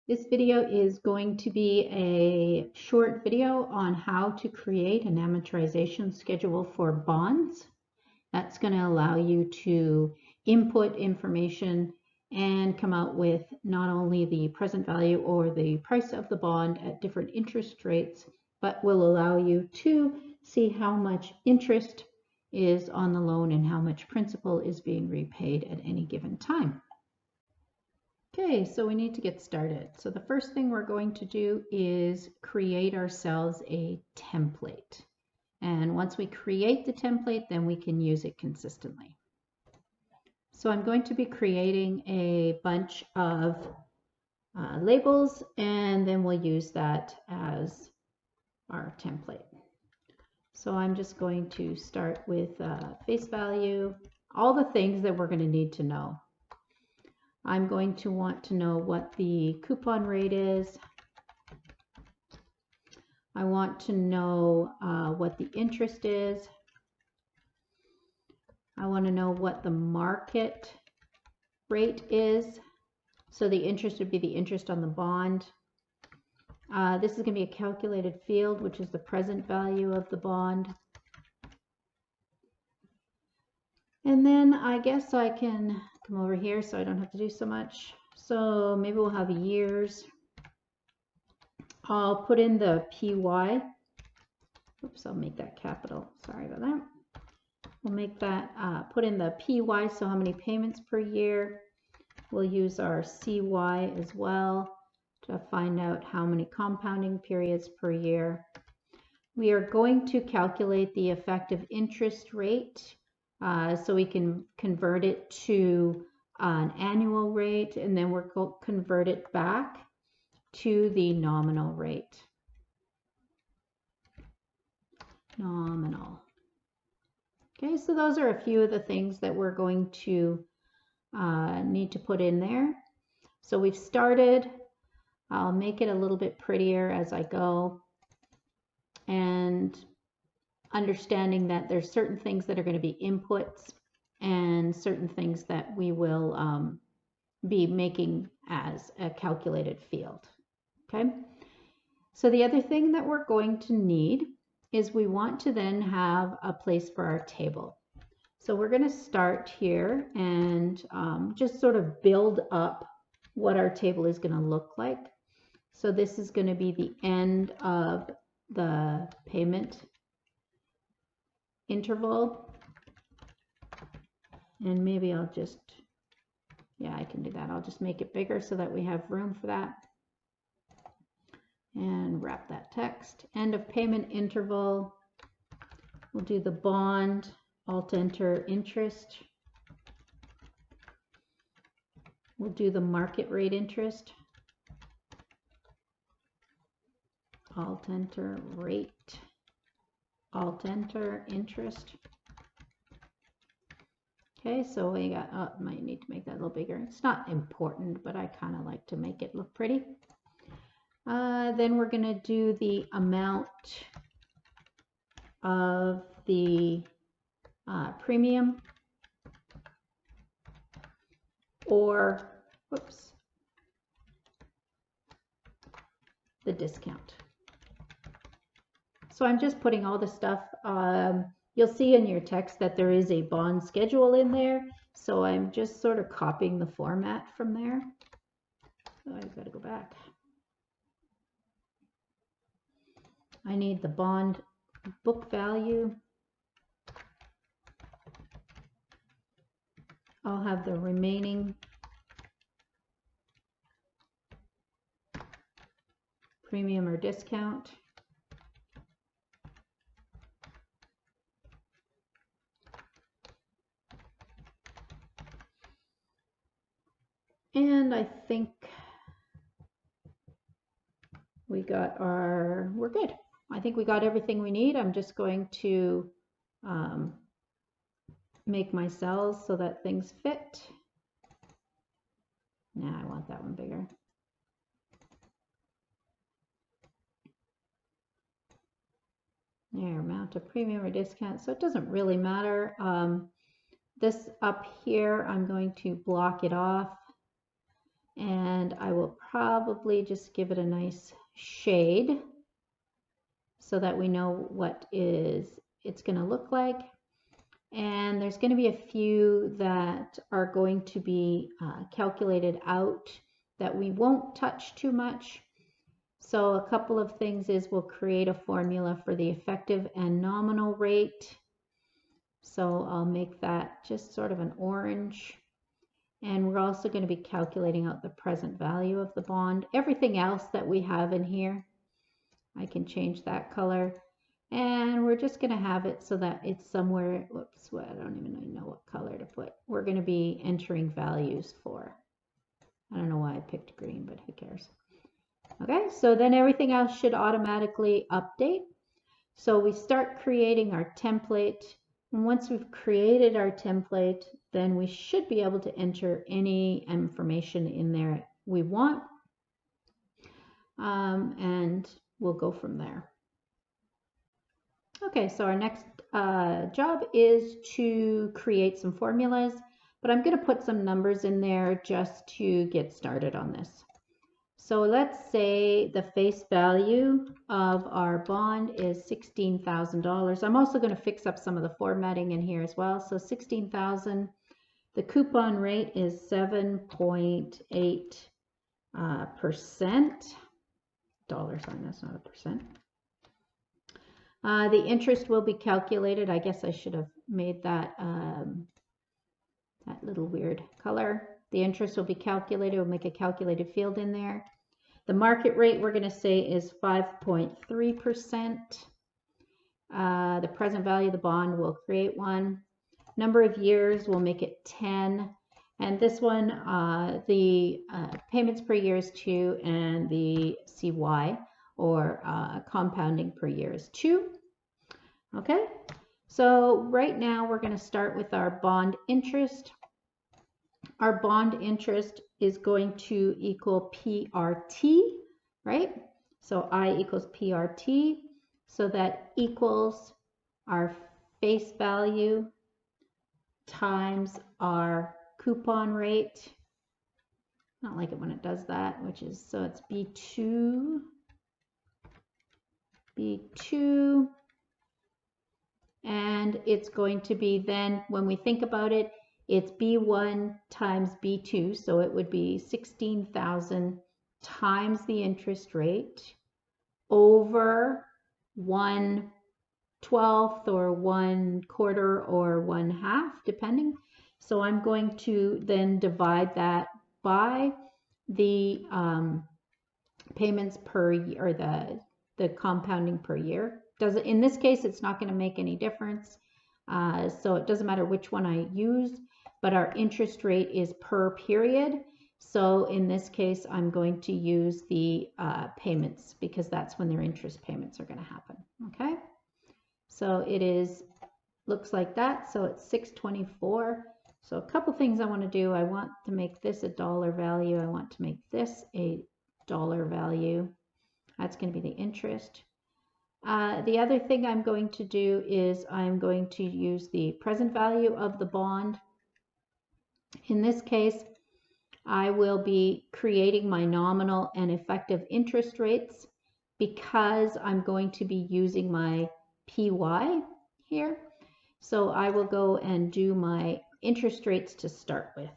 This video is going to be a short video on how to create an amortization schedule for bonds. That's going to allow you to input information and come out with not only the present value or the price of the bond at different interest rates, but will allow you to see how much interest is on the loan and how much principal is being repaid at any given time. Okay, so we need to get started. So the first thing we're going to do is create ourselves a template. And once we create the template, then we can use it consistently. So I'm going to be creating a bunch of labels, and then we'll use that as our template. So I'm just going to start with face value, all the things that we're going to need to know. I'm going to want to know what the coupon rate is. I want to know what the interest is. I want to know what the market rate is. So the interest would be the interest on the bond. This is going to be a calculated field, which is the present value of the bond. And then I guess I can come over here so I don't have to do so much. So maybe we'll have years. I'll put in the PY. Oops, I'll make that capital. Sorry about that. We'll make that, put in the PY, so how many payments per year. We'll use our CY as well to find out how many compounding periods per year. We are going to calculate the effective interest rate so we can convert it to an annual rate, and then we're going to convert it back to the nominal rate. Nominal. Okay, so those are a few of the things that we're going to need to put in there. So we've started. I'll make it a little bit prettier as I go, and understanding that there's certain things that are going to be inputs and certain things that we will be making as a calculated field. Okay, so the other thing that we're going to need is we want to then have a place for our table. So we're going to start here and just sort of build up what our table is going to look like. So this is going to be the end of the payment interval. And maybe I'll just, yeah, I can do that. I'll just make it bigger so that we have room for that. And wrap that text. End of payment interval. We'll do the bond, Alt-Enter interest. We'll do the market rate interest. Alt-Enter rate. Alt-Enter interest. Okay, so we got, oh, might need to make that a little bigger. It's not important, but I kind of like to make it look pretty. Then we're going to do the amount of the premium, or, whoops, the discount. So I'm just putting all the stuff. You'll see in your text that there is a bond schedule in there. So I'm just sort of copying the format from there. So I've got to go back. I need the bond book value. I'll have the remaining premium or discount. And I think we got our, we're good. I think we got everything we need. I'm just going to make my cells so that things fit. Nah, I want that one bigger. There, amount of premium or discount. So it doesn't really matter. This up here, I'm going to block it off. And I will probably just give it a nice shade so that we know what it's going to look like. And there's going to be a few that are going to be calculated out that we won't touch too much. So a couple of things is we'll create a formula for the effective and nominal rate. So I'll make that just sort of an orange. And we're also going to be calculating out the present value of the bond. Everything else that we have in here, I can change that color. And we're just going to have it so that it's somewhere, whoops, I don't even know what color to put. We're going to be entering values for. I don't know why I picked green, but who cares? Okay, so then everything else should automatically update. So we start creating our template. And once we've created our template, then we should be able to enter any information in there we want. And we'll go from there. Okay, so our next job is to create some formulas, but I'm going to put some numbers in there just to get started on this. So let's say the face value of our bond is $16,000. I'm also going to fix up some of the formatting in here as well. So 16,000. The coupon rate is 7.8%. Dollar sign, that's not a percent. The interest will be calculated. I guess I should have made that that little weird color. The interest will be calculated. We'll make a calculated field in there. The market rate we're going to say is 5.3%. The present value of the bond, we'll create one. Number of years, we'll make it 10. And this one, the payments per year is 2, and the CY, or compounding per year, is 2. Okay, so right now we're going to start with our bond interest. Our bond interest is going to equal PRT, right? So I equals PRT, so that equals our face value times our coupon rate. I don't like it when it does that, which is, so it's B2, and it's going to be then, when we think about it, it's B1 times B2, so it would be 16,000 times the interest rate over 1/12 or 1/4 or 1/2, depending. So I'm going to then divide that by the payments per year, or the compounding per year. In this case, it's not going to make any difference. So it doesn't matter which one I use, but our interest rate is per period. So in this case, I'm going to use the payments, because that's when their interest payments are going to happen. Okay, so it looks like that. So it's 624. So a couple things I want to do. I want to make this a dollar value. I want to make this a dollar value. That's going to be the interest. The other thing I'm going to do is I'm going to use the present value of the bond. In this case, I will be creating my nominal and effective interest rates, because I'm going to be using my PY here. So I will go and do my interest rates to start with.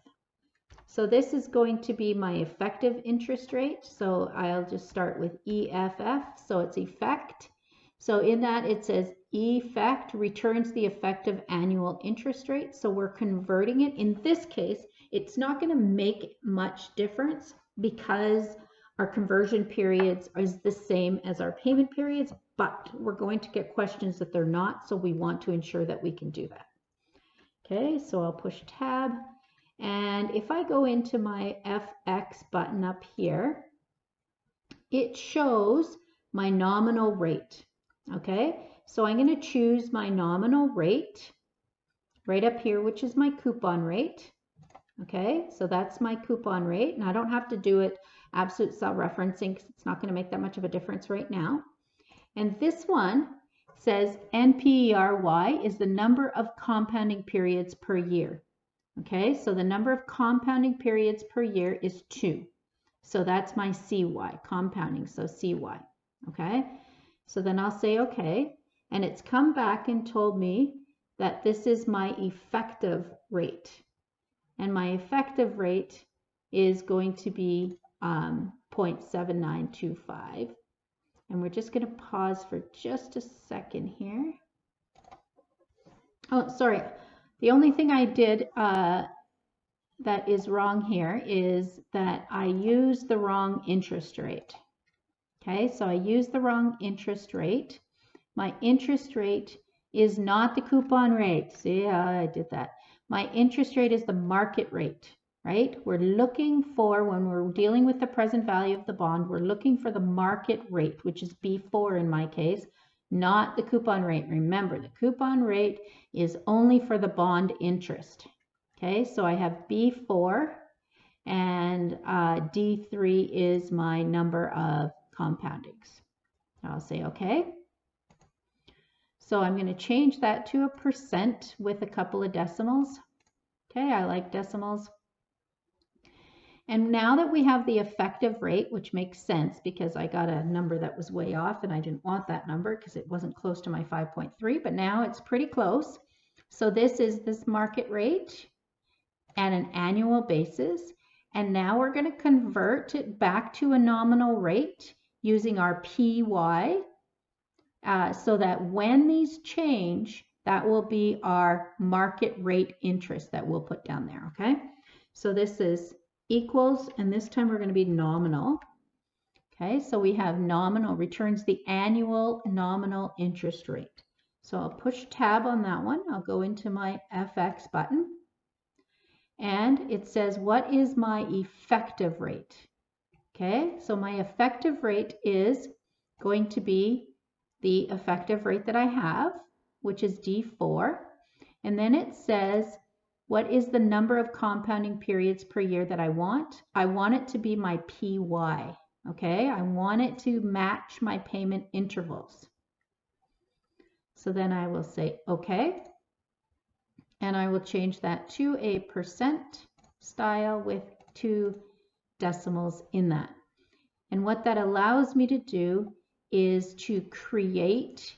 So this is going to be my effective interest rate. So I'll just start with EFF. So it's effect. So in that it says effect returns the effective annual interest rate. So we're converting it. In this case, it's not going to make much difference, because our conversion periods is the same as our payment periods, but we're going to get questions that they're not. So we want to ensure that we can do that. Okay, so I'll push tab. And if I go into my FX button up here, it shows my nominal rate. Okay, so I'm going to choose my nominal rate right up here, which is my coupon rate. Okay, so that's my coupon rate, and I don't have to do it absolute cell referencing, because it's not going to make that much of a difference right now. And this one says NPERY is the number of compounding periods per year. Okay, so the number of compounding periods per year is 2. So that's my CY, compounding, so CY. Okay, so then I'll say okay, and it's come back and told me that this is my effective rate. And my effective rate is going to be 0.7925. And we're just going to pause for just a second here. Oh, sorry. The only thing I did that is wrong here is that I used the wrong interest rate. Okay, so I used the wrong interest rate. My interest rate is not the coupon rate. See how I did that? My interest rate is the market rate, right? We're looking for, when we're dealing with the present value of the bond, we're looking for the market rate, which is B4 in my case, not the coupon rate. Remember, the coupon rate is only for the bond interest. Okay, so I have B4 and D3 is my number of compoundings. I'll say okay. So I'm going to change that to a percent with a couple of decimals. Okay, I like decimals. And now that we have the effective rate, which makes sense because I got a number that was way off and I didn't want that number because it wasn't close to my 5.3, but now it's pretty close. So this is this market rate at an annual basis. And now we're going to convert it back to a nominal rate using our PY. So that when these change, that will be our market rate interest that we'll put down there, okay? So this is equals, and this time we're going to be nominal. Okay, so we have nominal, returns the annual nominal interest rate. So I'll push tab on that one. I'll go into my FX button. And it says, what is my effective rate? Okay, so my effective rate is going to be the effective rate that I have, which is D4. And then it says, what is the number of compounding periods per year that I want? I want it to be my PY, okay? I want it to match my payment intervals. So then I will say, okay. And I will change that to a percent style with 2 decimals in that. And what that allows me to do is to create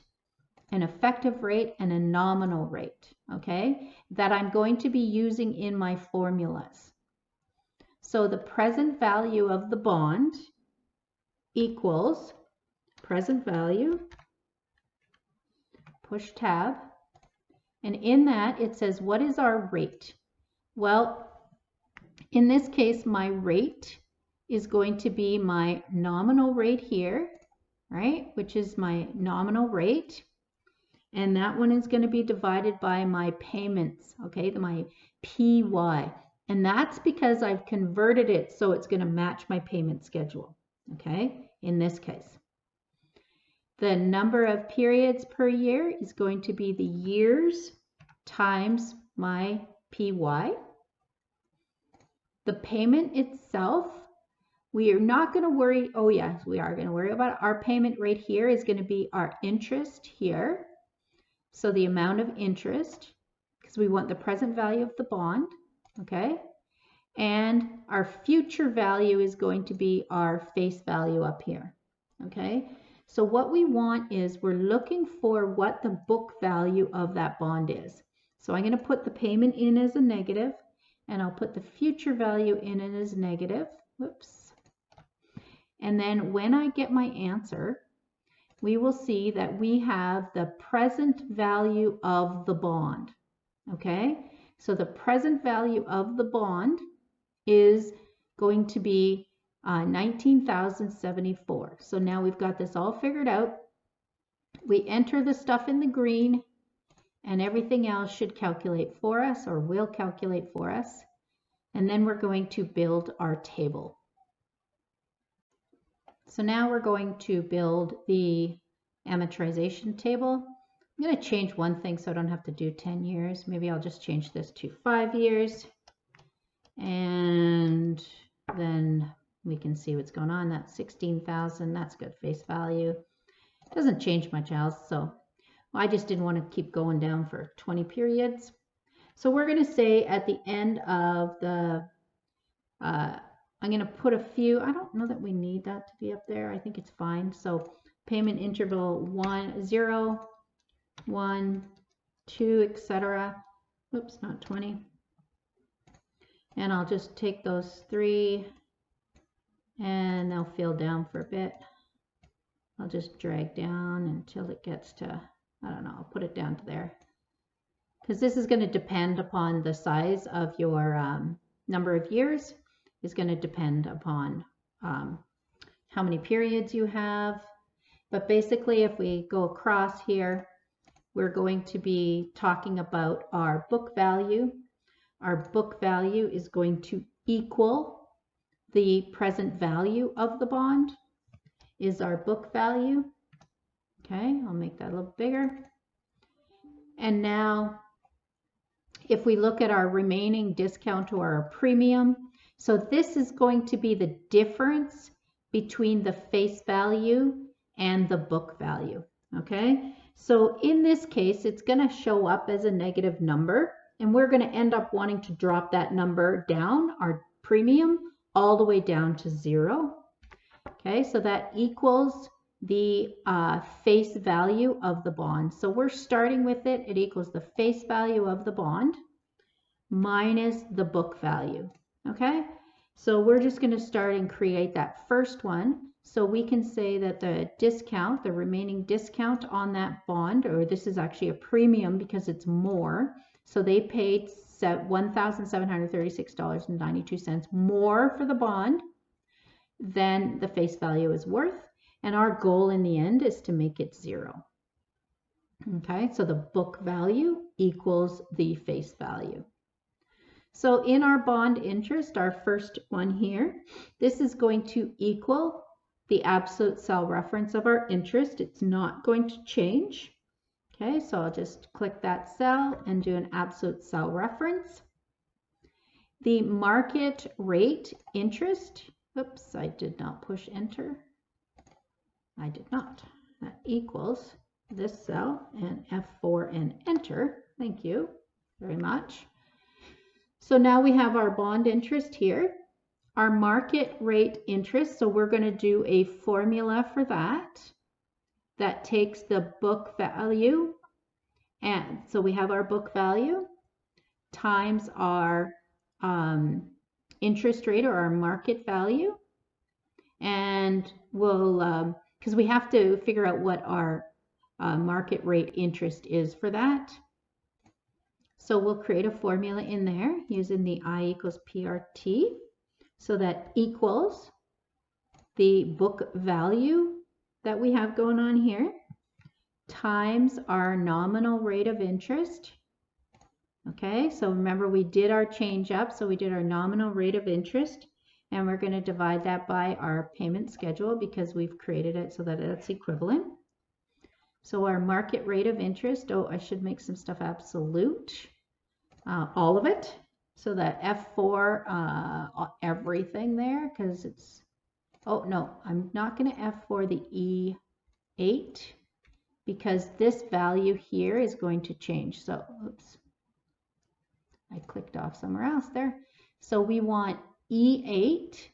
an effective rate and a nominal rate, okay, that I'm going to be using in my formulas. So the present value of the bond equals present value, push tab, and in that it says, what is our rate? Well, in this case, my rate is going to be my nominal rate here, right, which is my nominal rate. And that one is going to be divided by my payments, okay, my PY. And that's because I've converted it so it's going to match my payment schedule, okay, in this case. The number of periods per year is going to be the years times my PY. The payment itself, we are not going to worry, oh yes, we are going to worry about it. Our payment rate here is going to be our interest here. So the amount of interest, because we want the present value of the bond, okay? And our future value is going to be our face value up here, okay? So what we want is we're looking for what the book value of that bond is. So I'm going to put the payment in as a negative, and I'll put the future value in as negative. Whoops. And then when I get my answer, we will see that we have the present value of the bond, okay? So the present value of the bond is going to be 19,074. So now we've got this all figured out. We enter the stuff in the green and everything else should calculate for us or will calculate for us. And then we're going to build our table. So now we're going to build the amortization table. I'm going to change one thing so I don't have to do 10 years. Maybe I'll just change this to 5 years. And then we can see what's going on. That's 16,000. That's good face value. Doesn't change much else. So I just didn't want to keep going down for 20 periods. So we're going to say at the end of the, I'm going to put a few, I don't know that we need that to be up there. I think it's fine. So payment interval 1, 0, 1, 2, etc. Oops, not 20. And I'll just take those 3 and they'll fill down for a bit. I'll just drag down until it gets to, I don't know, I'll put it down to there. Because this is going to depend upon the size of your number of years, is going to depend upon how many periods you have. But basically, if we go across here, we're going to be talking about our book value. Our book value is going to equal the present value of the bond, is our book value. Okay, I'll make that a little bigger. And now, if we look at our remaining discount or our premium, so this is going to be the difference between the face value and the book value. Okay, so in this case, it's going to show up as a negative number, and we're going to end up wanting to drop that number down, our premium, all the way down to 0. Okay, so that equals the face value of the bond. So we're starting with it. It equals the face value of the bond minus the book value. Okay, so we're just going to start and create that first one. So we can say that the discount, the remaining discount on that bond, or this is actually a premium because it's more. So they paid $1,736.92 more for the bond than the face value is worth. And our goal in the end is to make it 0. Okay, so the book value equals the face value. So in our bond interest, our first one here, this is going to equal the absolute cell reference of our interest. It's not going to change. Okay, so I'll just click that cell and do an absolute cell reference. The market rate interest, oops, I did not push enter. I did not. That equals this cell and F4 and enter. Thank you very much. So now we have our bond interest here, our market rate interest. So we're going to do a formula for that. That takes the book value. And so we have our book value times our interest rate or our market value. And we'll, because we have to figure out what our market rate interest is for that. So we'll create a formula in there using the I equals PRT. So that equals the book value that we have going on here times our nominal rate of interest. Okay, so remember we did our change up, so we did our nominal rate of interest, and we're going to divide that by our payment schedule because we've created it so that it's equivalent. So our market rate of interest, oh, I should make some stuff absolute, all of it. So that F4, everything there, because it's, oh no, I'm not going to F4 the E8 because this value here is going to change. So, oops, I clicked off somewhere else there. So we want E8,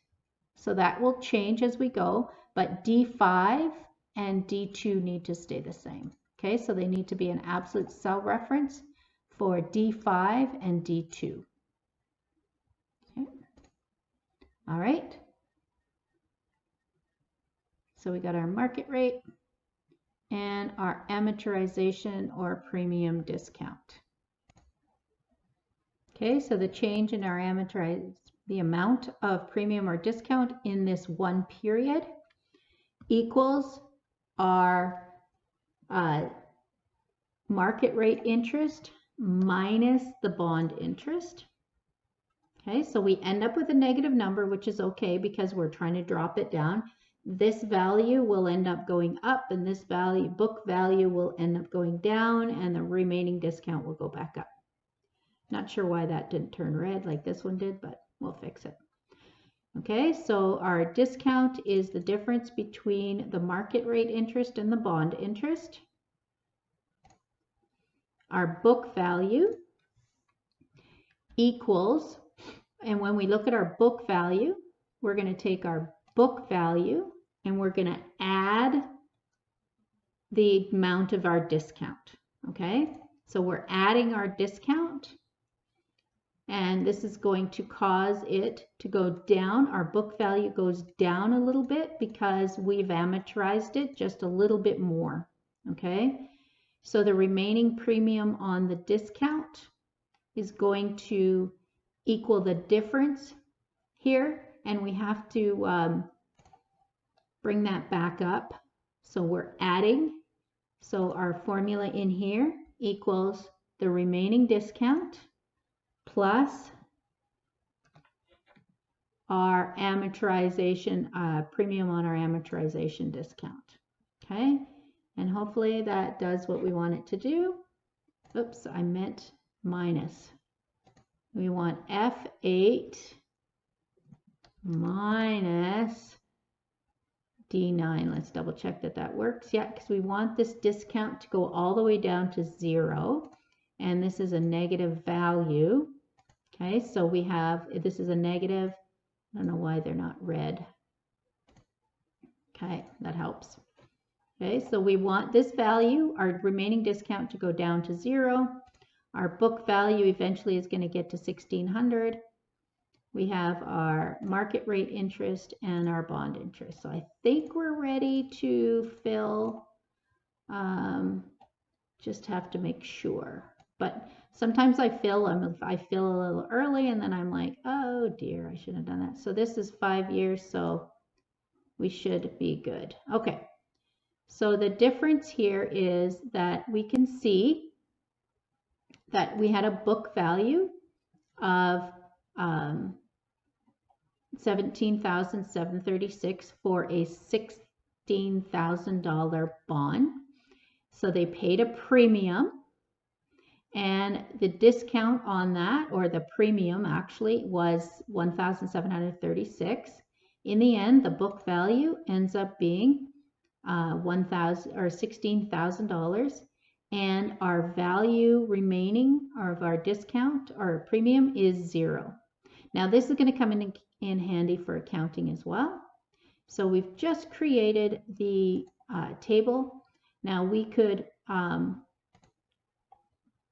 so that will change as we go, but D5 and D2 need to stay the same. Okay, so they need to be an absolute cell reference for D5 and D2. Okay. All right. So we got our market rate and our amortization or premium discount. Okay, so the change in our the amount of premium or discount in this one period equals our market rate interest minus the bond interest. Okay, so we end up with a negative number, which is okay because we're trying to drop it down. This value will end up going up, and this value, book value, will end up going down, and the remaining discount will go back up. Not sure why that didn't turn red like this one did, but we'll fix it. Okay, so our discount is the difference between the market rate interest and the bond interest. Our book value equals, and when we look at our book value, we're going to take our book value and we're going to add the amount of our discount. Okay, so we're adding our discount, and this is going to cause it to go down. Our book value goes down a little bit because we've amortized it just a little bit more. Okay, so the remaining premium on the discount is going to equal the difference here, and we have to bring that back up. So we're adding, so our formula in here equals the remaining discount plus our amortization premium on our amortization discount. Okay, and hopefully that does what we want it to do. Oops, I meant minus. We want F8 minus D9. Let's double check that that works. Yeah, because we want this discount to go all the way down to 0. And this is a negative value. Okay, so we have, this is a negative. I don't know why they're not red. Okay, that helps. Okay, so we want this value, our remaining discount, to go down to 0. Our book value eventually is going to get to 1,600. We have our market rate interest and our bond interest. So I think we're ready to fill. Just have to make sure. But sometimes I fill a little early and then I'm like, oh dear, I shouldn't have done that. So this is 5 years, so we should be good. Okay. So the difference here is that we can see that we had a book value of $17,736 for a $16,000 bond. So they paid a premium, and the discount on that, or the premium actually, was $1,736. In the end, the book value ends up being $16,000, and our value remaining of our discount or premium is 0. Now this is going to come in handy for accounting as well. So we've just created the table. Now we could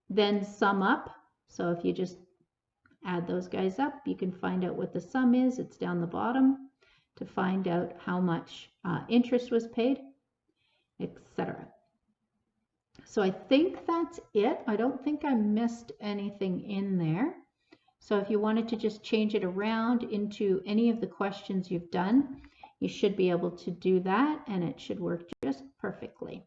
then sum up. So if you just add those guys up, you can find out what the sum is. It's down the bottom to find out how much interest was paid, etc. So I think that's it. I don't think I missed anything in there. So if you wanted to just change it around into any of the questions you've done, you should be able to do that, and it should work just perfectly.